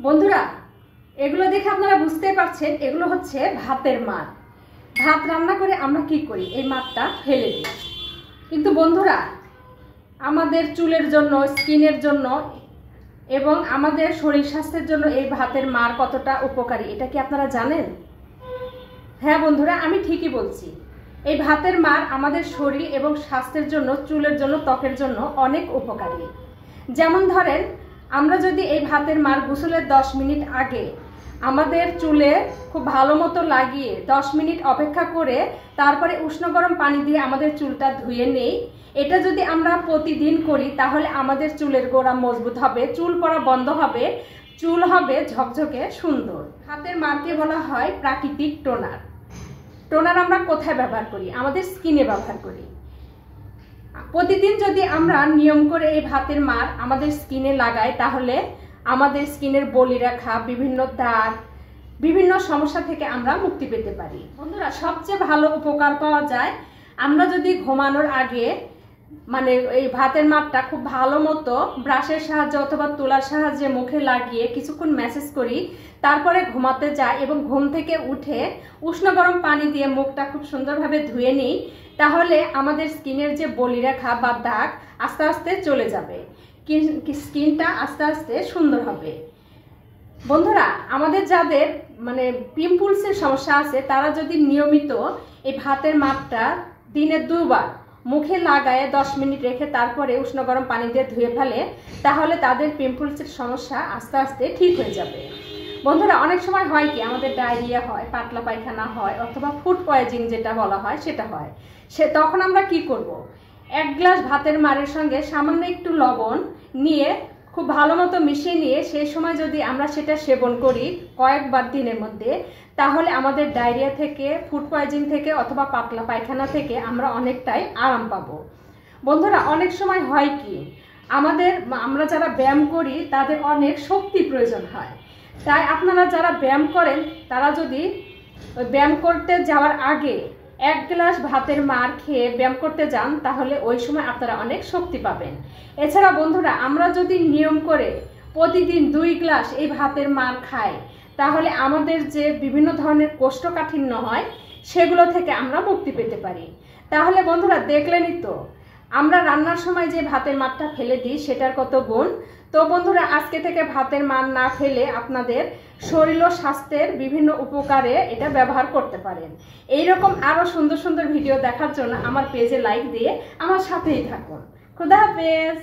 বন্ধুরা, এগুলো দেখে আপনারা বুঝতে পারছেন এগুলো হচ্ছে ভাতের মার। ভাত রান্না করে আমরা কি করি, এই মারটা ফেলে দিই। কিন্তু বন্ধুরা, আমাদের চুলের জন্য, স্কিনের জন্য এবং আমাদের শরীর স্বাস্থ্যের জন্য এই ভাতের মার কতটা উপকারী, এটা কি আপনারা জানেন? হ্যাঁ বন্ধুরা, আমি ঠিকই বলছি। এই ভাতের মার আমাদের শরীর এবং স্বাস্থ্যের জন্য, চুলের জন্য, ত্বকের জন্য অনেক উপকারী। যেমন ধরেন, আমরা যদি এই ভাতের মার গোসলের 10 মিনিট আগে আমাদের চুলে খুব ভালো মতো লাগিয়ে 10 মিনিট অপেক্ষা করে তারপরে উষ্ণ গরম পানি দিয়ে আমাদের চুলটা ধুয়ে নেই, এটা যদি আমরা প্রতিদিন করি তাহলে আমাদের চুলের গোড়া মজবুত হবে, চুল পড়া বন্ধ হবে, চুল হবে ঝকঝকে সুন্দর। ভাতের মারকে বলা হয় প্রাকৃতিক টোনার। টোনার আমরা কোথায় ব্যবহার করি? আমাদের স্কিনে ব্যবহার করি। প্রতিদিন যদি আমরা নিয়ম করে এই ভাতের মার আমাদের স্কিনে লাগাই তাহলে আমাদের স্কিনের বলিরেখা, বিভিন্ন দাগ, বিভিন্ন সমস্যা থেকে আমরা মুক্তি পেতে পারি। বন্ধুরা, সবচেয়ে ভালো উপকার পাওয়া যায় আমরা যদি ঘুমানোর আগে এই ভাতের মারটা খুব ভালো মতো ব্রাশের সাহায্যে অথবা তুলার সাহায্যে মুখে লাগিয়ে কিছুক্ষণ ম্যাসেজ করি, তারপরে ঘুমাতে যাই এবং ঘুম থেকে উঠে উষ্ণ গরম পানি দিয়ে মুখটা খুব সুন্দরভাবে ধুয়ে নিই, তাহলে আমাদের স্কিনের যে বলিরেখা বা দাগ আস্তে আস্তে চলে যাবে, স্কিনটা আস্তে আস্তে সুন্দর হবে। বন্ধুরা, আমাদের যাদের পিম্পলসের সমস্যা আছে তারা যদি নিয়মিত এই ভাতের মারটা দিনে 2 বার মুখে লাগায় 10 মিনিট রেখে তারপরে উষ্ণ গরম পানি দিয়ে ধুয়ে ফেলে, তাহলে তাদের পিম্পলসের সমস্যা আস্তে আস্তে ঠিক হয়ে যাবে। বন্ধুরা, অনেক সময় হয় কি, আমাদের ডায়রিয়া হয়, পাতলা পায়খানা হয়, অথবা ফুড পয়জনিং যেটা বলা হয় সেটা হয়। তখন আমরা কি করব? 1 গ্লাস ভাতের মারের সঙ্গে সামান্য একটু লবণ নিয়ে খুব ভালো মতো মিশিয়ে নিয়ে সেই সময় যদি আমরা সেটা সেবন করি কয়েকবার দিনের মধ্যে, তাহলে আমাদের ডায়রিয়া থেকে, ফুড পয়জনিং থেকে অথবা পাতলা পায়খানা থেকে আমরা অনেকটাই আরাম পাবো। বন্ধুরা, অনেক সময় হয় কি, আমরা যারা ব্যায়াম করি তাদের অনেক শক্তি প্রয়োজন হয়। তাই আপনারা যারা ব্যায়াম করেন তারা যদি ব্যায়াম করতে যাওয়ার আগে 1 গ্লাস ভাতের মার খেয়ে ব্যায়াম করতে যান তাহলে ওই সময় আপনারা অনেক শক্তি পাবেন। এছাড়া বন্ধুরা, আমরা যদি নিয়ম করে প্রতিদিন 2 গ্লাস এই ভাতের মার খাই তাহলে আমাদের যে বিভিন্ন ধরনের কোষ্ঠকাঠিন্য হয় সেগুলো থেকে আমরা মুক্তি পেতে পারি। তাহলে বন্ধুরা, দেখলেনই তো আমরা রান্নার সময় যে ভাতের মারটা ফেলে দিই সেটার কত গুণ। তো বন্ধুরা, আজকে থেকে ভাতের মার না ফেলে আপনাদের শরীর ও স্বাস্থ্যের বিভিন্ন উপকারে এটা ব্যবহার করতে পারেন। এইরকম আরো সুন্দর সুন্দর ভিডিও দেখার জন্য আমার পেজে লাইক দিয়ে আমার সাথেই থাকুন। খুদা হাফেজ।